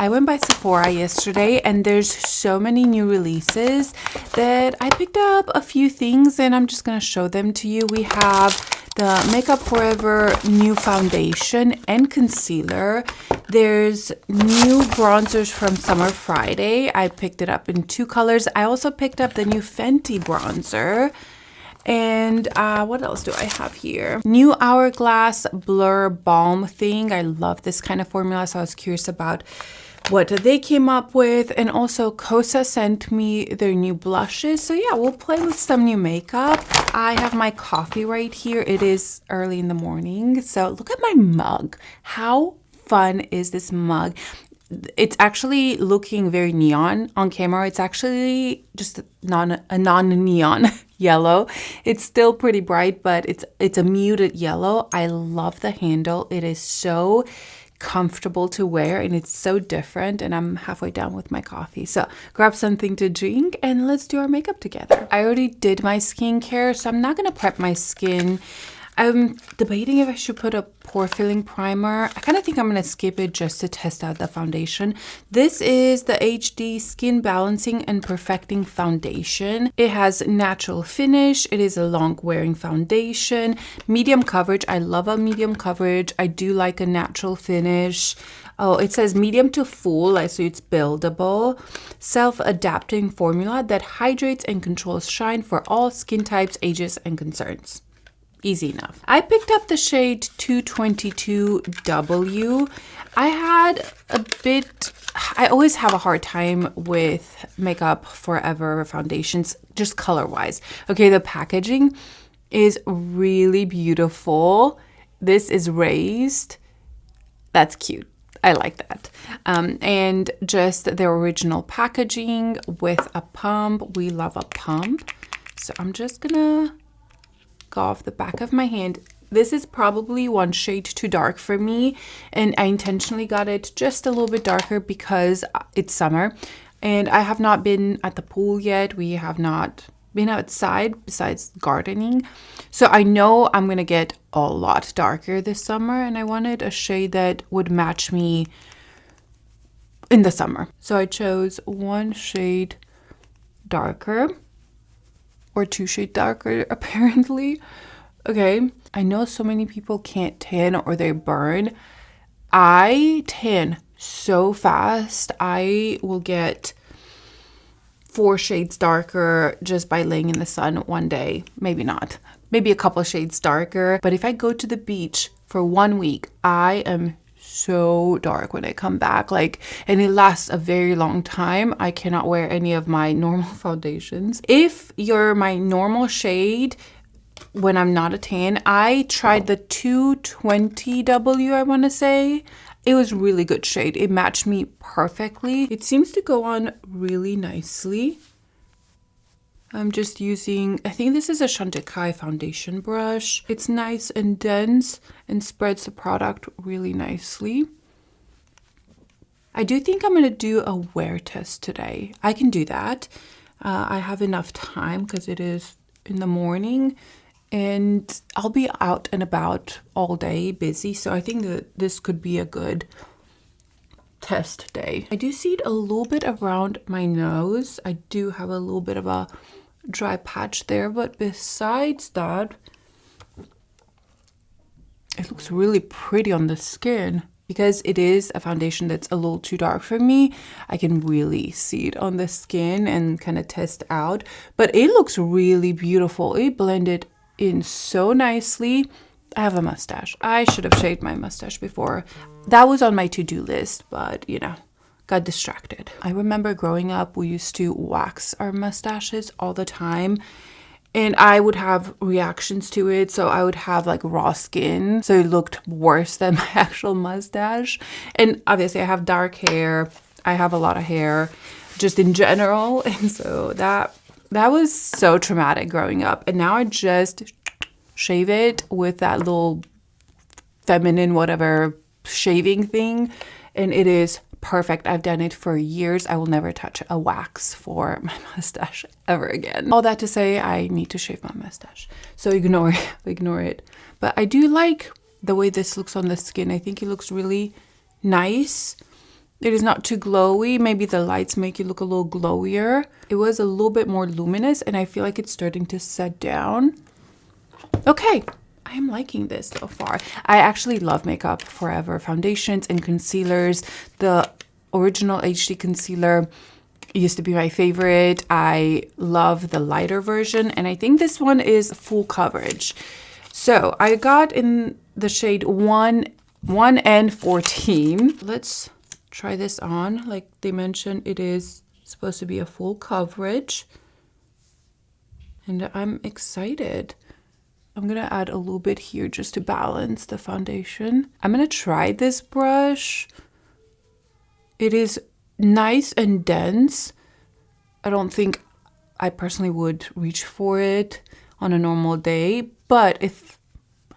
I went by Sephora yesterday and there's so many new releases that I picked up a few things and I'm just going to show them to you. We have the Makeup Forever new foundation and concealer. There's new bronzers from Summer Friday. I picked it up in 2 colors. I also picked up the new Fenty bronzer. And what else do I have here? New Hourglass Blur Balm thing. I love this kind of formula, so I was curious about what they came up with. And also Kosas sent me their new blushes. So yeah, we'll play with some new makeup. I have my coffee right here. It is early in the morning. So look at my mug. How fun is this mug? It's actually looking very neon on camera. It's actually just a non-neon yellow. It's still pretty bright, but it's a muted yellow. I love the handle. It is so comfortable to wear and it's so different, and I'm halfway done with my coffee. So grab something to drink and let's do our makeup together. I already did my skincare, so I'm not gonna prep my skin. I'm debating if I should put a pore filling primer. I kind of think I'm going to skip it just to test out the foundation. This is the HD Skin Balancing and Perfecting Foundation. It has natural finish. It is a long wearing foundation. Medium coverage. I love a medium coverage. I do like a natural finish. Oh, it says medium to full, so it's buildable. Self-adapting formula that hydrates and controls shine for all skin types, ages, and concerns. Easy enough. I picked up the shade 222W. I always have a hard time with Makeup Forever foundations, just color-wise. Okay, the packaging is really beautiful. This is raised. That's cute. I like that. And just the original packaging with a pump. We love a pump. So I'm just gonna go off the back of my hand. This is probably one shade too dark for me, and I intentionally got it just a little bit darker because it's summer and I have not been at the pool yet. We have not been outside besides gardening, so I know I'm gonna get a lot darker this summer, and I wanted a shade that would match me in the summer. So I chose one shade darker, or 2 shades darker apparently. Okay, I know so many people can't tan or they burn. I tan so fast. I will get 4 shades darker just by laying in the sun one day. Maybe not, maybe a couple shades darker. But if I go to the beach for 1 week, I am so dark when I come back, and it lasts a very long time. I cannot wear any of my normal foundations. If you're my normal shade when I'm not a tan, I tried the 220W, I want to say. It was really good shade. It matched me perfectly. It seems to go on really nicely. I'm just using, I think this is a Chantecaille foundation brush. It's nice and dense and spreads the product really nicely. I do think I'm going to do a wear test today. I can do that. I have enough time because it is in the morning and I'll be out and about all day busy. So I think that this could be a good test day. I do see it a little bit around my nose. I do have a little bit of a dry patch there, but besides that, it looks really pretty on the skin. Because it is a foundation that's a little too dark for me, I can really see it on the skin and kind of test out. But it looks really beautiful. It blended in so nicely. I have a mustache. I should have shaved my mustache before. That was on my to-do list, but got distracted. I remember growing up, we used to wax our mustaches all the time. And I would have reactions to it. So I would have raw skin. So it looked worse than my actual mustache. And obviously I have dark hair. I have a lot of hair just in general. And so that was so traumatic growing up. And now I just shave it with that little feminine whatever shaving thing. And it is perfect. I've done it for years. I will never touch a wax for my mustache ever again. All that to say, I need to shave my mustache. So ignore it. But I do like the way this looks on the skin. I think it looks really nice. It is not too glowy. Maybe the lights make it look a little glowier. It was a little bit more luminous, and I feel like it's starting to set down. Okay, I am liking this so far. I actually love Makeup Forever foundations and concealers. The original HD concealer used to be my favorite. I love the lighter version, and I think this one is full coverage. So I got in the shade 1 and 14. Let's try this on. Like they mentioned, it is supposed to be a full coverage, and I'm excited. I'm gonna add a little bit here just to balance the foundation. I'm gonna try this brush. It is nice and dense. I don't think I personally would reach for it on a normal day, but if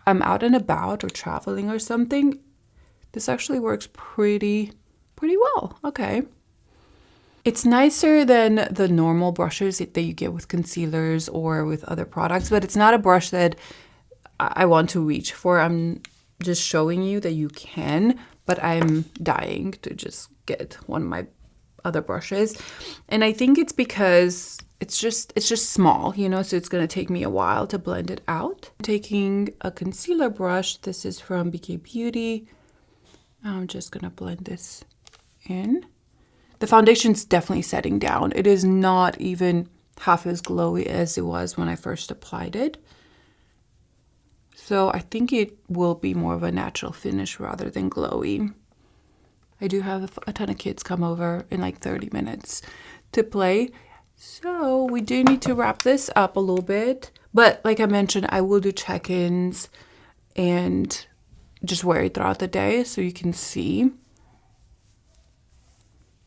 I'm out and about or traveling or something, this actually works pretty well. Okay. It's nicer than the normal brushes that you get with concealers or with other products, but it's not a brush that I want to reach for. I'm just showing you that you can, but I'm dying to just get one of my other brushes. And I think it's because it's just small, you know, so it's going to take me a while to blend it out. I'm taking a concealer brush. This is from BK Beauty. I'm just going to blend this in. The foundation's definitely setting down. It is not even half as glowy as it was when I first applied it. So I think it will be more of a natural finish rather than glowy. I do have a ton of kids come over in like 30 minutes to play. So we do need to wrap this up a little bit. But like I mentioned, I will do check-ins and just wear it throughout the day so you can see.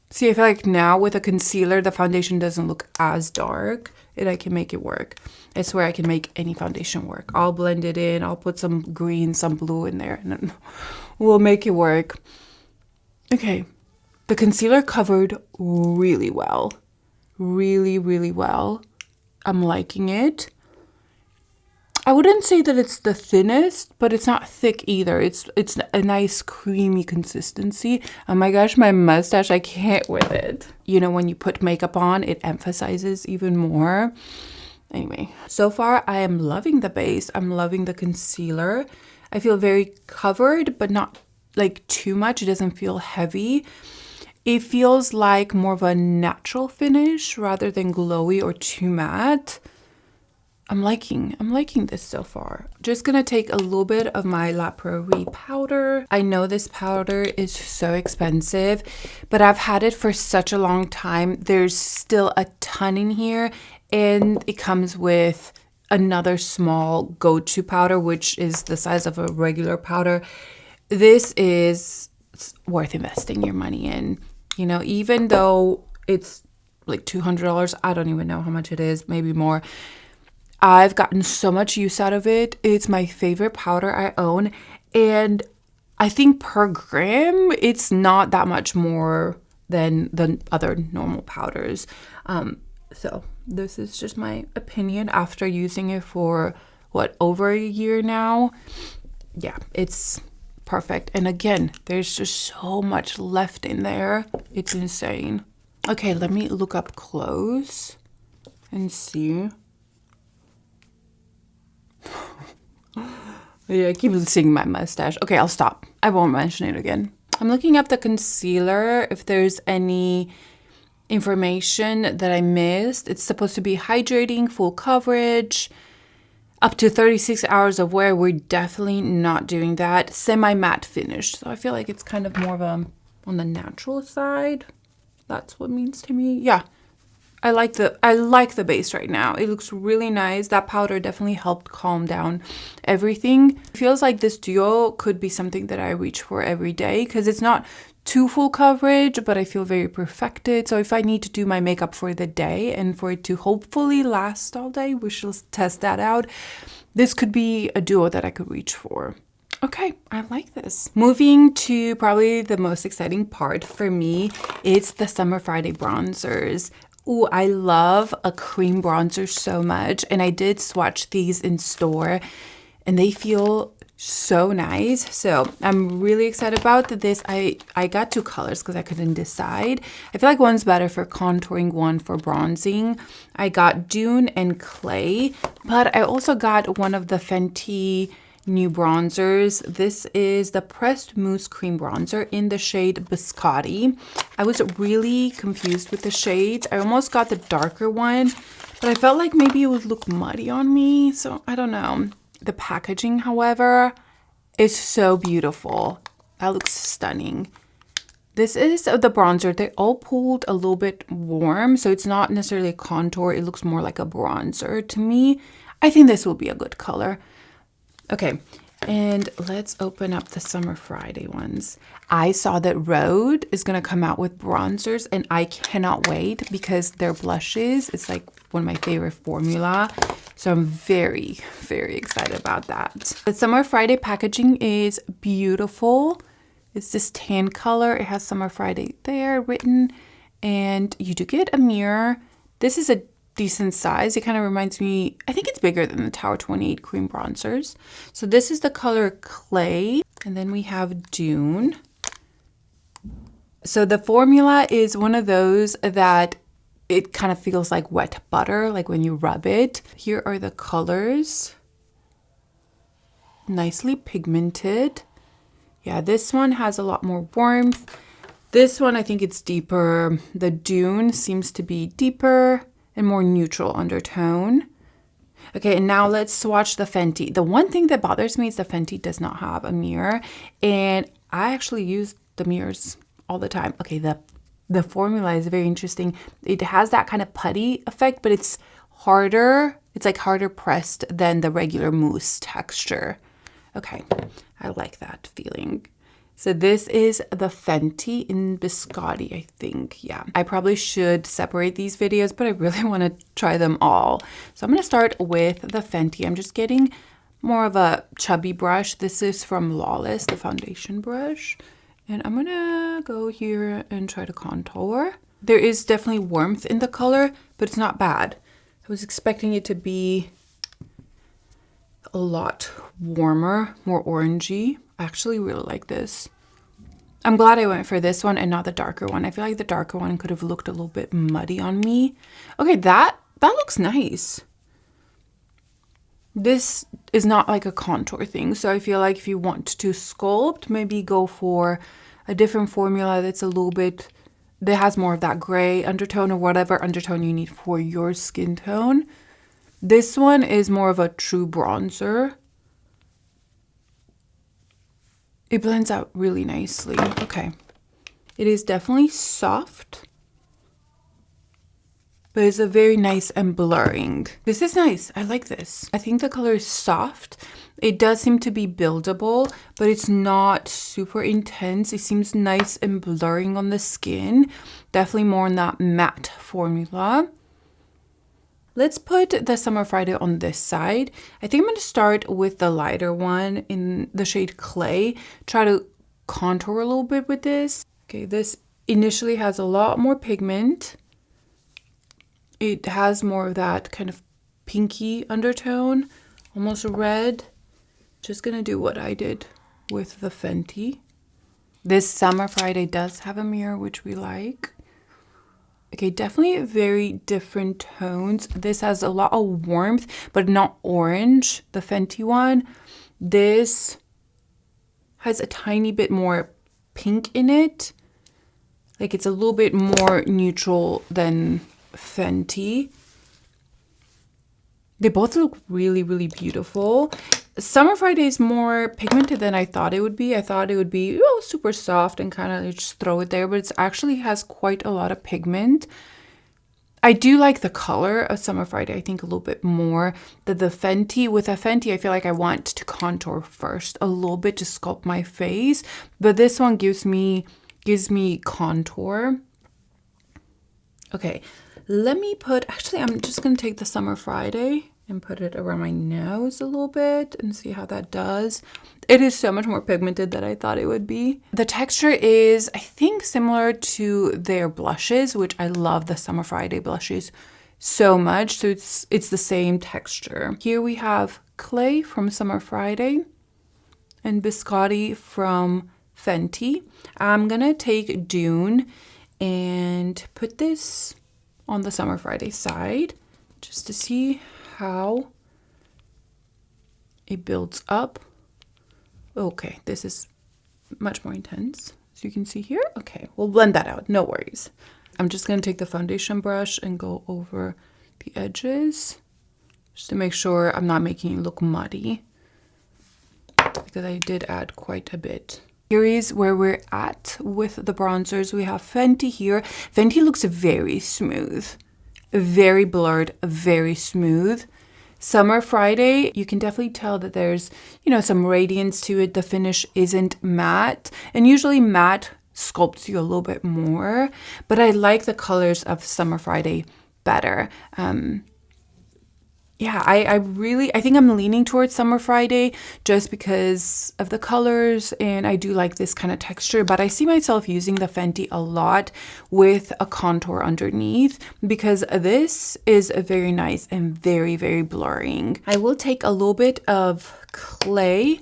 See, I feel like now with a concealer, the foundation doesn't look as dark and I can make it work. I swear I can make any foundation work. I'll blend it in. I'll put some green, some blue in there, and then we'll make it work. Okay, the concealer covered really well. Really well. I'm liking it. I wouldn't say that it's the thinnest, but it's not thick either. It's a nice creamy consistency. Oh my gosh, my mustache, I can't with it. You know, when you put makeup on, it emphasizes even more. Anyway, so far I am loving the base. I'm loving the concealer. I feel very covered, but not like too much. It doesn't feel heavy. It feels like more of a natural finish rather than glowy or too matte. I'm liking this so far. Just gonna take a little bit of my La Prairie powder. I know this powder is so expensive, but I've had it for such a long time. There's still a ton in here, and it comes with another small go-to powder, which is the size of a regular powder. This is worth investing your money in. You know, even though it's like $200, I don't even know how much it is, maybe more. I've gotten so much use out of it. It's my favorite powder I own. And I think per gram, it's not that much more than the other normal powders. So this is just my opinion after using it for, over a year now. Yeah, it's perfect. And again, there's just so much left in there. It's insane. Okay, let me look up close and see. Yeah, I keep seeing my mustache. Okay, I'll stop. I won't mention it again. I'm looking up the concealer, if there's any information that I missed. It's supposed to be hydrating, full coverage, up to 36 hours of wear. We're definitely not doing that. Semi-matte finish. So I feel like it's kind of more of a on the natural side. That's what it means to me. Yeah. I like the base right now. It looks really nice. That powder definitely helped calm down everything. It feels like this duo could be something that I reach for every day because it's not too full coverage, but I feel very perfected. So if I need to do my makeup for the day and for it to hopefully last all day, we shall test that out. This could be a duo that I could reach for. Okay, I like this. Moving to probably the most exciting part for me, it's the Summer Friday bronzers. Ooh, I love a cream bronzer so much. And I did swatch these in store and they feel So nice. So I'm really excited about this. I got 2 colors because I couldn't decide. I feel like one's better for contouring, one for bronzing. I got Dune and Clay, but I also got one of the Fenty new bronzers. This is the Pressed Mousse Cream Bronzer in the shade Biscotti. I was really confused with the shades. I almost got the darker one, but I felt like maybe it would look muddy on me, so I don't know. The packaging, however, is so beautiful. That looks stunning. This is the bronzer. They all pulled a little bit warm, so it's not necessarily a contour. It looks more like a bronzer to me. I think this will be a good color. Okay, and let's open up the Summer Friday ones. I saw that Rhode is going to come out with bronzers, and I cannot wait because their blushes, it's like one of my favorite formula. So I'm very, very excited about that. The Summer Friday packaging is beautiful. It's this tan color. It has Summer Friday there written, and you do get a mirror. This is a decent size. It kind of reminds me, I think it's bigger than the Tower 28 cream bronzers. So this is the color Clay, and then we have Dune. So the formula is one of those that it kind of feels like wet butter, like when you rub it. Here are the colors. Nicely pigmented. Yeah, this one has a lot more warmth. This one, I think it's deeper. The Dune seems to be deeper and more neutral undertone. Okay, and now let's swatch the Fenty. The one thing that bothers me is the Fenty does not have a mirror, and I actually use the mirrors all the time. Okay, the formula is very interesting. It has that kind of putty effect, but it's harder. It's like harder pressed than the regular mousse texture. Okay, I like that feeling. So this is the Fenty in Biscotti, I think. Yeah, I probably should separate these videos, but I really want to try them all. So I'm going to start with the Fenty. I'm just getting more of a chubby brush. This is from Lawless, the foundation brush. And I'm going to go here and try to contour. There is definitely warmth in the color, but it's not bad. I was expecting it to be a lot warmer, more orangey. I actually really like this. I'm glad I went for this one and not the darker one. I feel like the darker one could have looked a little bit muddy on me. Okay, that looks nice. This is not like a contour thing, so I feel like if you want to sculpt, maybe go for a different formula that's a little bit, that has more of that gray undertone or whatever undertone you need for your skin tone. This one is more of a true bronzer. It blends out really nicely. Okay. It is definitely soft, but it's a very nice and blurring. This is nice. I like this. I think the color is soft. It does seem to be buildable, but it's not super intense. It seems nice and blurring on the skin. Definitely more on that matte formula. Let's put the Summer Friday on this side. I think I'm going to start with the lighter one in the shade Clay. Try to contour a little bit with this. Okay, this initially has a lot more pigment. It has more of that kind of pinky undertone, almost red. Just going to do what I did with the Fenty. This Summer Friday does have a mirror, which we like. Okay, definitely very different tones. This has a lot of warmth, but not orange, the Fenty one. This has a tiny bit more pink in it. Like it's a little bit more neutral than Fenty. They both look really, really beautiful. Summer Friday is more pigmented than I thought it would be. I thought it would be super soft and kind of just throw it there, but it actually has quite a lot of pigment. I do like the color of Summer Friday, I think a little bit more than the Fenty. With a Fenty, I feel like I want to contour first a little bit to sculpt my face, but this one gives me contour. Okay, let me put, actually, I'm just going to take the Summer Friday and put it around my nose a little bit and see how that does. It is so much more pigmented than I thought it would be. The texture is, I think, similar to their blushes, which I love the Summer Friday blushes so much. So it's the same texture. Here we have Clay from Summer Friday. and Biscotti from Fenty. I'm gonna take Dune and put this on the Summer Friday side just to see how it builds up. Okay, this is much more intense, as you can see here. Okay, we'll blend that out, no worries. I'm just gonna take the foundation brush and go over the edges just to make sure I'm not making it look muddy, because I did add quite a bit. Here is where we're at with the bronzers. We have Fenty here. Fenty looks very smooth, very blurred, very smooth. Summer Friday, you can definitely tell that there's, you know, some radiance to it. The finish isn't matte, and usually matte sculpts you a little bit more, but I like the colors of Summer Friday better. Yeah, I think I'm leaning towards Summer Friday just because of the colors, and I do like this kind of texture, but I see myself using the Fenty a lot with a contour underneath because this is very nice and very, very blurring. I will take a little bit of clay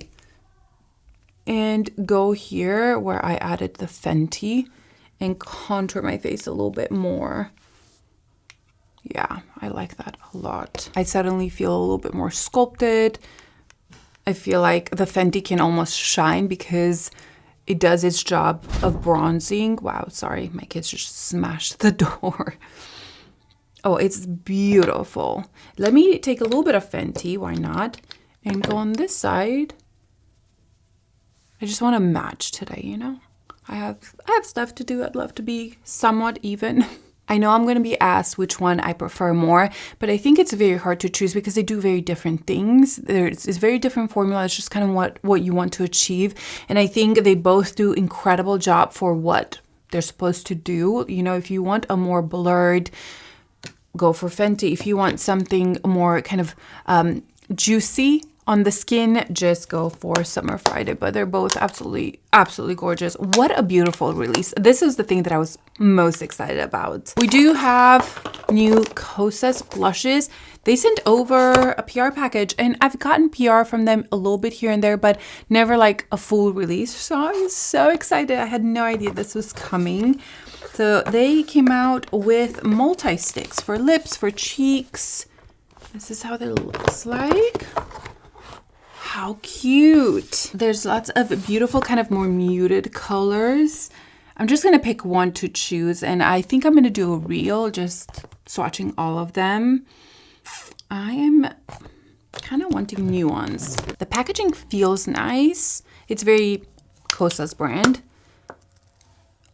and go here where I added the Fenty and contour my face a little bit more. Yeah, I like that a lot. I suddenly feel a little bit more sculpted. I feel like the Fenty can almost shine because it does its job of bronzing. Wow, sorry, my kids just smashed the door. Oh, it's beautiful. Let me take a little bit of Fenty, why not? And go on this side. I just want to match today, you know? I have stuff to do. I'd love to be somewhat even. I know I'm going to be asked which one I prefer more, but I think it's very hard to choose because they do very different things. It's very different formula. It's just kind of what you want to achieve. And I think they both do incredible job for what they're supposed to do. You know, if you want a more blurred, go for Fenty. If you want something more kind of juicy on the skin, just go for Summer Friday. But they're both absolutely, absolutely gorgeous. What a beautiful release. This is the thing that I was most excited about. We do have new Kosas Blushes. They sent over a PR package, and I've gotten PR from them a little bit here and there, but never like a full release. So I was so excited. I had no idea this was coming. So they came out with multi-sticks for lips, for cheeks. This is how it looks like. How cute. There's lots of beautiful kind of more muted colors. I'm just going to pick one to choose, and I think I'm going to do a reel just swatching all of them. I am kind of wanting new ones. The packaging feels nice. It's very Kosas brand.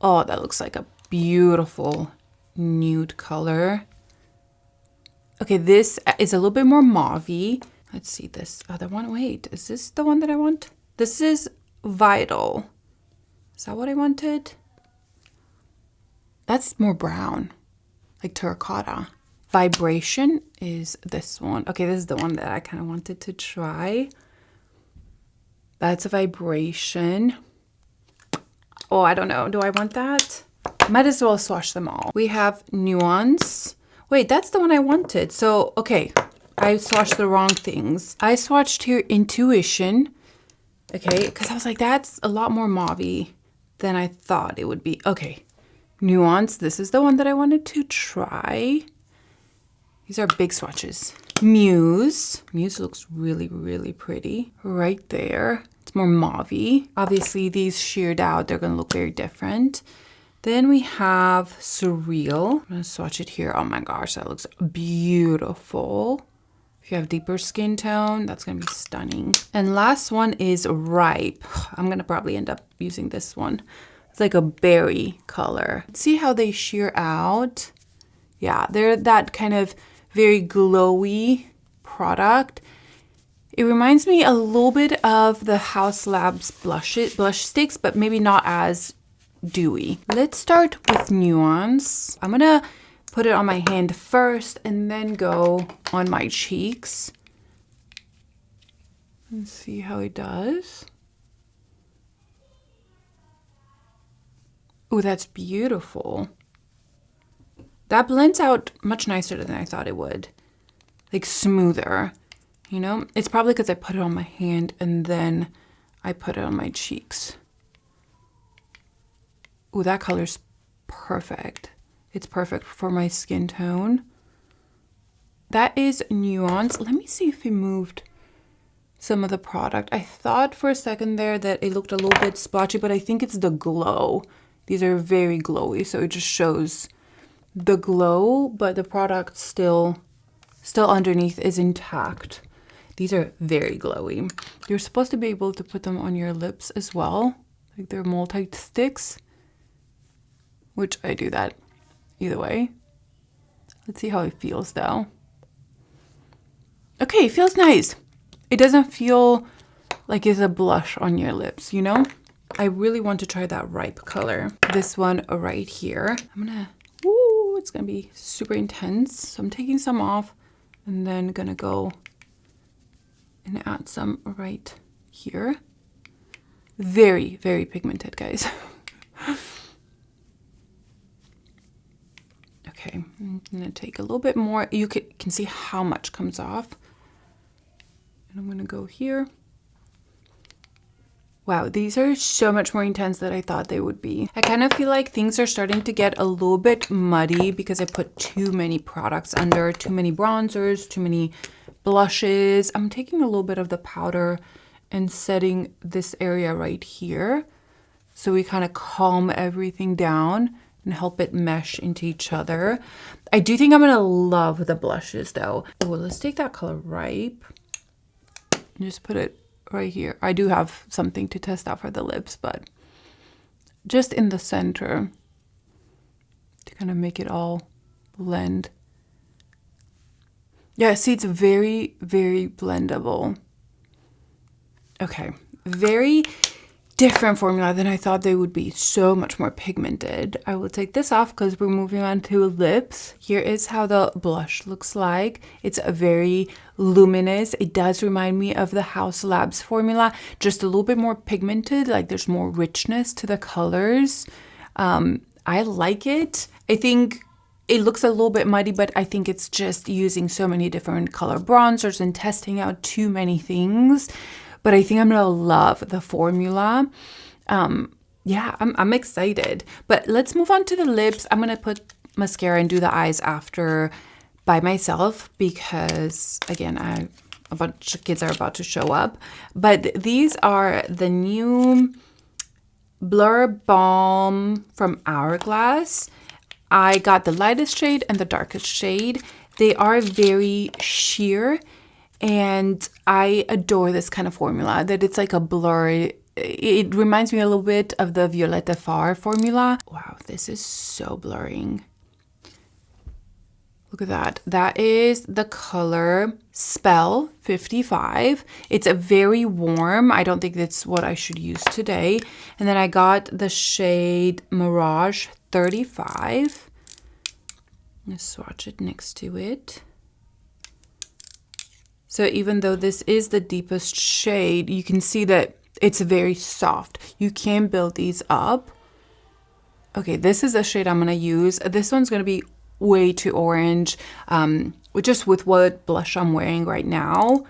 Oh, that looks like a beautiful nude color. Okay, this is a little bit more mauve-y. Let's see this other one. Wait, is this the one that I want? This is Vital. Is that what I wanted? That's more brown, like terracotta. Vibration is this one. Okay, this is the one that I kind of wanted to try. That's a Vibration. Oh, I don't know. Do I want that? Might as well swatch them all. We have Nuance. Wait, that's the one I wanted. So, okay. I swatched the wrong things. I swatched here Intuition, okay, because I was like, that's a lot more mauve-y than I thought it would be. Okay, Nuance, this is the one that I wanted to try. These are big swatches. Mousse. Mousse looks really, really pretty right there. It's more mauve-y. Obviously, these sheared out, they're going to look very different. Then we have Surreal. I'm going to swatch it here. Oh my gosh, that looks beautiful. If you have deeper skin tone, that's going to be stunning. And last one is Ripe. I'm going to probably end up using this one. It's like a berry color. See how they sheer out? Yeah, they're that kind of very glowy product. It reminds me a little bit of the Haus Labs blush sticks, but maybe not as dewy. Let's start with Nuance. I'm going to put it on my hand first and then go on my cheeks. And see how it does. Oh, that's beautiful. That blends out much nicer than I thought it would. Like smoother, you know? It's probably because I put it on my hand and then I put it on my cheeks. Ooh, that color's perfect. It's perfect for my skin tone. That is Nuance. Let me see if we moved some of the product. I thought for a second there that it looked a little bit splotchy, but I think it's the glow. These are very glowy, so it just shows the glow, but the product still underneath is intact. These are very glowy. You're supposed to be able to put them on your lips as well. Like they're multi-sticks, which I do that either way. Let's see how it feels though. Okay, it feels nice. It doesn't feel like it's a blush on your lips, you know? I really want to try that ripe color. This one right here. It's gonna be super intense. So I'm taking some off and then gonna go and add some right here. Very, very pigmented, guys. Okay, I'm gonna take a little bit more. You can see how much comes off. And I'm gonna go here. Wow, these are so much more intense than I thought they would be. I kind of feel like things are starting to get a little bit muddy because I put too many products under, too many bronzers, too many blushes. I'm taking a little bit of the powder and setting this area right here. So we kind of calm everything down and help it mesh into each other. I do think I'm gonna love the blushes though. Oh, let's take that color Ripe. Just put it right here. I do have something to test out for the lips, but just in the center to kind of make it all blend. Yeah, see, it's very, very blendable. Okay, very different formula than I thought they would be. So much more pigmented. I will take this off because we're moving on to lips. Here is how the blush looks like. It's a very luminous. It does remind me of the Haus Labs formula, just a little bit more pigmented. Like there's more richness to the colors. I like it. I think it looks a little bit muddy, but I think it's just using so many different color bronzers and testing out too many things. But I think I'm gonna love the formula. Yeah, I'm excited. But let's move on to the lips. I'm gonna put mascara and do the eyes after by myself because, again, a bunch of kids are about to show up. But these are the new Blur Balm from Hourglass. I got the lightest shade and the darkest shade. They are very sheer. And I adore this kind of formula, that it's like a blur. It reminds me a little bit of the Violette Far formula. Wow, this is so blurring. Look at that. That is the color Spell 55. It's a very warm. I don't think that's what I should use today. And then I got the shade Mirage 35. Let's swatch it next to it. So even though this is the deepest shade, you can see that it's very soft. You can build these up. Okay, this is the shade I'm gonna use. This one's gonna be way too orange, just with what blush I'm wearing right now.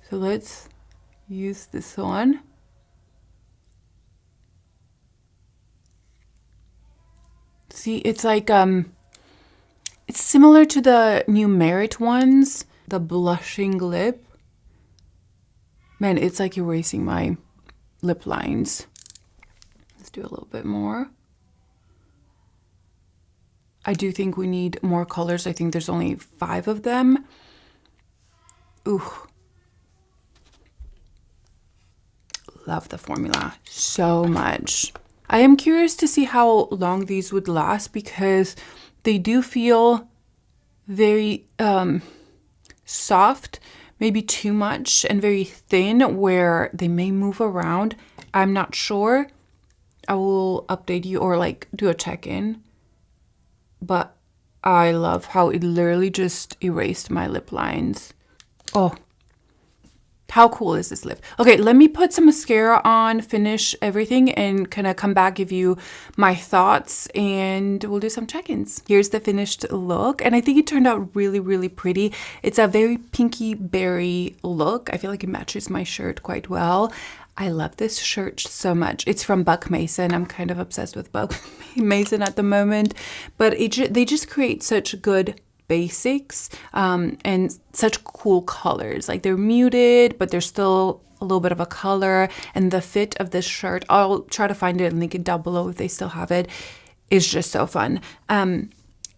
So let's use this one. See, it's like, it's similar to the new Merit ones. The blushing lip. Man, it's like erasing my lip lines. Let's do a little bit more. I do think we need more colors. I think there's only 5 of them. Ooh. Love the formula so much. I am curious to see how long these would last because they do feel very soft, maybe too much, and very thin where they may move around. I'm not sure. I will update you or like do a check-in. But I love how it literally just erased my lip lines. Oh, how cool is this lip? Okay, let me put some mascara on, finish everything, and kind of come back, give you my thoughts, and we'll do some check-ins. Here's the finished look, and I think it turned out really, really pretty. It's a very pinky berry look. I feel like it matches my shirt quite well. I love this shirt so much. It's from Buck Mason. I'm kind of obsessed with Buck Mason at the moment, but they just create such good basics and such cool colors. Like they're muted, but they're still a little bit of a color. And the fit of this shirt, I'll try to find it and link it down below if they still have it, is just so fun.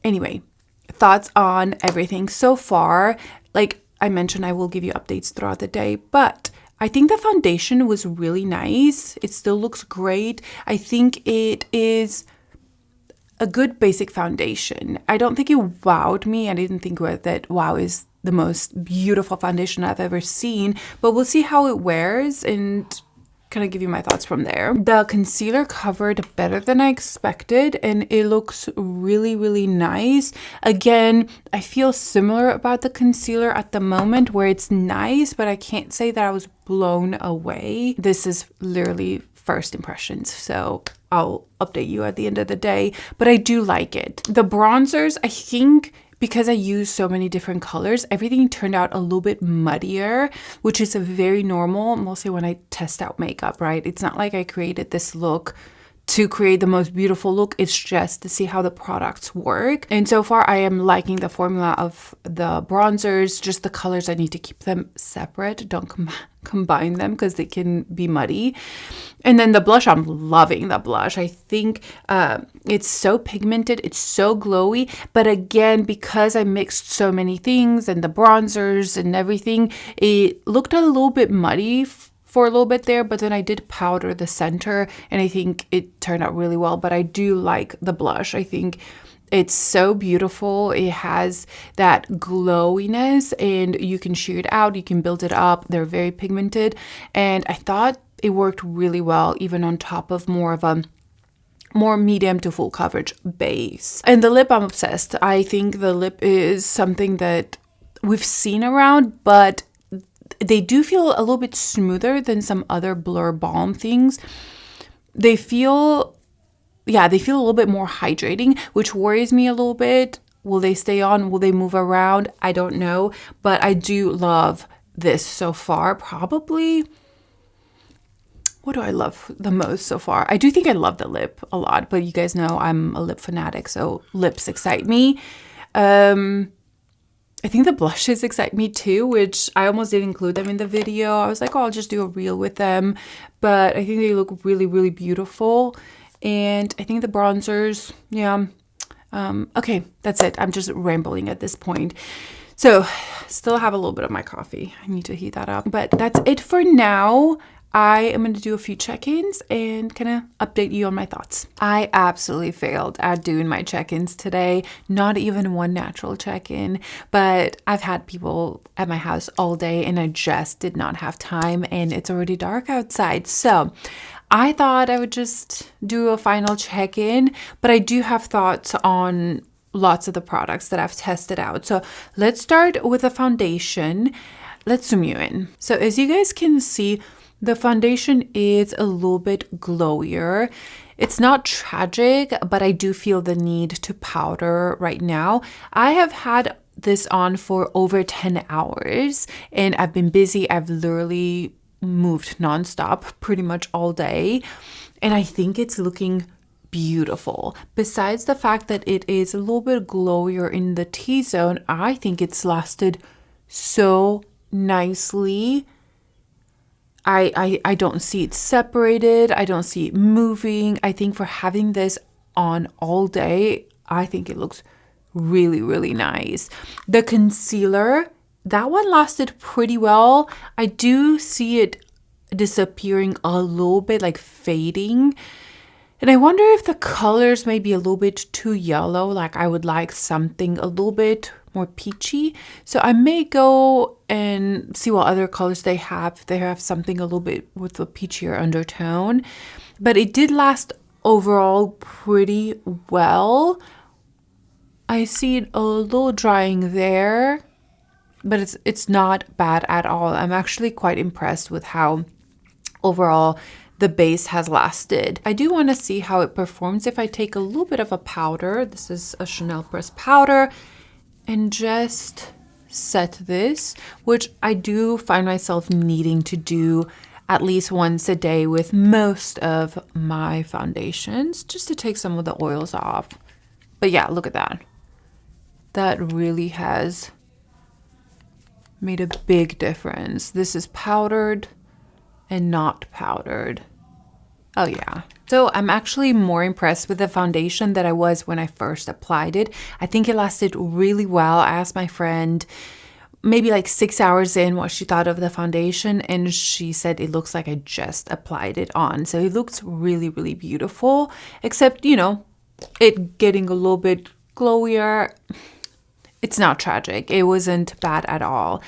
Anyway, thoughts on everything so far. Like I mentioned, I will give you updates throughout the day, but I think the foundation was really nice. It still looks great. I think it is a good basic foundation. I don't think it wowed me. I didn't think that wow is the most beautiful foundation I've ever seen, but we'll see how it wears and kind of give you my thoughts from there. The concealer covered better than I expected and it looks really, really nice. Again, I feel similar about the concealer at the moment where it's nice, but I can't say that I was blown away. This is literally first impressions, so I'll update you at the end of the day, but I do like it. The bronzers, I think because I use so many different colors, everything turned out a little bit muddier, which is very normal, mostly when I test out makeup, right? It's not like I created this look to create the most beautiful look. It's just to see how the products work. And so far, I am liking the formula of the bronzers, just the colors. I need to keep them separate. Don't combine them because they can be muddy. And then the blush, I'm loving the blush. I think it's so pigmented. It's so glowy. But again, because I mixed so many things and the bronzers and everything, it looked a little bit muddy for a little bit there, but then I did powder the center and I think it turned out really well. But I do like the blush. I think it's so beautiful. It has that glowiness and you can sheer it out, you can build it up. They're very pigmented and I thought it worked really well even on top of more of a more medium to full coverage base. And the lip, I'm obsessed. I think the lip is something that we've seen around, but they do feel a little bit smoother than some other Blur Balm things. They feel a little bit more hydrating, which worries me a little bit. Will they stay on? Will they move around? I don't know, but I do love this so far. Probably, what do I love the most so far? I do think I love the lip a lot, but you guys know I'm a lip fanatic, so lips excite me. I think the blushes excite me too, which I almost didn't include them in the video. I was like, oh, I'll just do a reel with them. But I think they look really, really beautiful. And I think the bronzers, yeah. Okay, that's it. I'm just rambling at this point. So still have a little bit of my coffee. I need to heat that up. But that's it for now. I am going to do a few check-ins and kind of update you on my thoughts. I absolutely failed at doing my check-ins today. Not even one natural check-in, but I've had people at my house all day and I just did not have time and it's already dark outside. So I thought I would just do a final check-in, but I do have thoughts on lots of the products that I've tested out. So let's start with the foundation. Let's zoom you in. So as you guys can see, the foundation is a little bit glowier. It's not tragic, but I do feel the need to powder right now. I have had this on for over 10 hours and I've been busy. I've literally moved nonstop pretty much all day. And I think it's looking beautiful. Besides the fact that it is a little bit glowier in the T-zone, I think it's lasted so nicely. I don't see it separated. I don't see it moving. I think for having this on all day, I think it looks really, really nice. The concealer, that one lasted pretty well. I do see it disappearing a little bit, like fading. And I wonder if the colors may be a little bit too yellow. Like I would like something a little bit more peachy. So I may go and see what other colors they have. If they have something a little bit with a peachier undertone. But it did last overall pretty well. I see it a little drying there, but it's not bad at all. I'm actually quite impressed with how overall the base has lasted. I do want to see how it performs if I take a little bit of a powder. This is a Chanel Press powder. And just set this, which I do find myself needing to do at least once a day with most of my foundations, just to take some of the oils off. But yeah, look at that. That really has made a big difference. This is powdered and not powdered. Oh yeah. So I'm actually more impressed with the foundation than I was when I first applied it. I think it lasted really well. I asked my friend maybe like 6 hours in what she thought of the foundation, and she said it looks like I just applied it on. So it looks really, really beautiful, except, you know, it getting a little bit glowier. It's not tragic. It wasn't bad at all.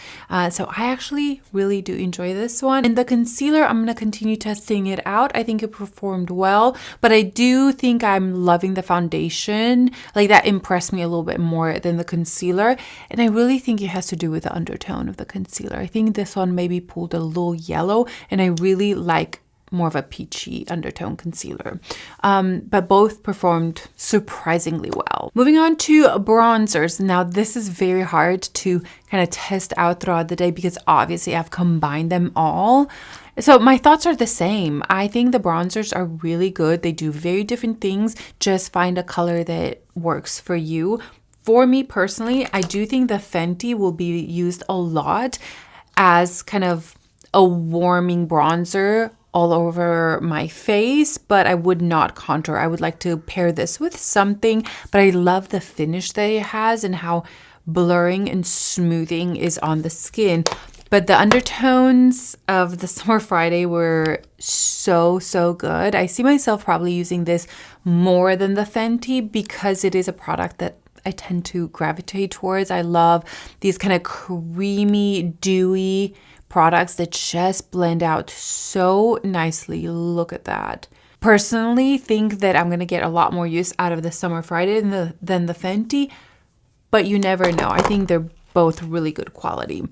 So I actually really do enjoy this one. And the concealer, I'm going to continue testing it out. I think it performed well, but I do think I'm loving the foundation. Like, that impressed me a little bit more than the concealer. And I really think it has to do with the undertone of the concealer. I think this one maybe pulled a little yellow, and I really like more of a peachy undertone concealer, but both performed surprisingly well. Moving on to bronzers. Now, this is very hard to kind of test out throughout the day because obviously I've combined them all. So my thoughts are the same. I think the bronzers are really good. They do very different things. Just find a color that works for you. For me personally, I do think the Fenty will be used a lot as kind of a warming bronzer all over my face, but I would not contour. I would like to pair this with something, but I love the finish that it has and how blurring and smoothing is on the skin. But the undertones of the Summer Friday were so good. I see myself probably using this more than the Fenty because it is a product that I tend to gravitate towards. I love these kind of creamy, dewy products that just blend out so nicely. Look at that. Personally, think that I'm going to get a lot more use out of the Summer Friday than the Fenty, but you never know. I think they're both really good quality.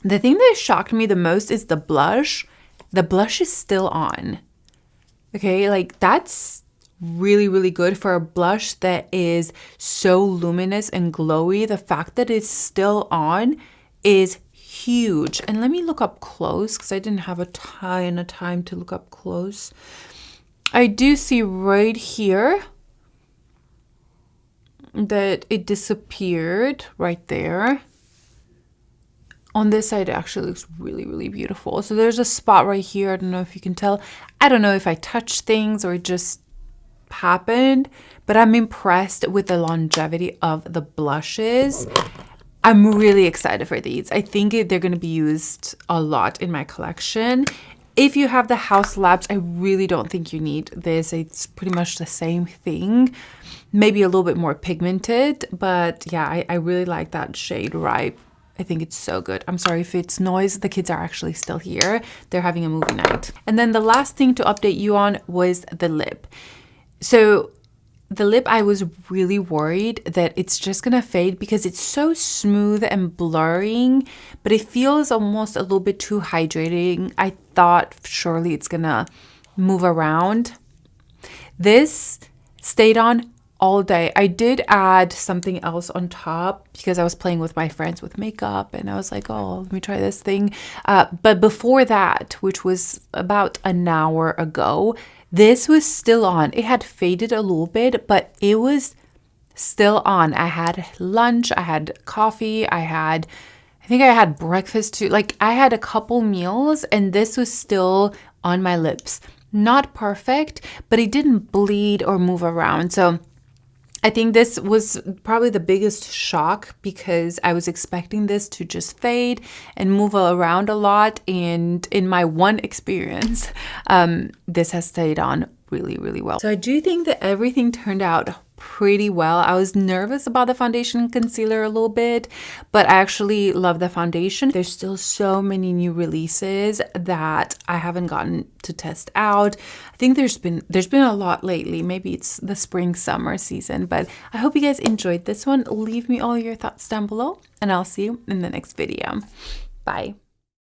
The thing that shocked me the most is the blush. The blush is still on. Okay, like that's really good for a blush that is so luminous and glowy. The fact that it's still on is huge. And let me look up close because I didn't have a ton of time to look up close. I do see right here that it disappeared right there. On this side, it actually looks really beautiful. So there's a spot right here. I don't know if you can tell. I don't know if I touched things or it just happened, but I'm impressed with the longevity of the blushes. I'm really excited for these. I think they're going to be used a lot in my collection. If you have the House Labs, I really don't think you need this. It's pretty much the same thing. Maybe a little bit more pigmented, but yeah, I really like that shade Ripe. I think it's so good. I'm sorry if it's noise. The kids are actually still here. They're having a movie night. And then the last thing to update you on was the lip. So the lip, I was really worried that it's just gonna fade because it's so smooth and blurring, but it feels almost a little bit too hydrating. I thought surely it's gonna move around. This stayed on all day. I did add something else on top because I was playing with my friends with makeup and I was like, oh, let me try this thing. But before that, which was about an hour ago, this was still on. It had faded a little bit, but it was still on. I had lunch, I had coffee, I think I had breakfast too. Like I had a couple meals and this was still on my lips. Not perfect, but it didn't bleed or move around. So I think this was probably the biggest shock because I was expecting this to just fade and move around a lot. And in my one experience, this has stayed on really well. So I do think that everything turned out pretty well. I was nervous about the foundation and concealer a little bit, but I actually love the foundation. There's still so many new releases that I haven't gotten to test out. I think there's been a lot lately. Maybe it's the spring summer season, but I hope you guys enjoyed this one. Leave me all your thoughts down below and I'll see you in the next video. Bye.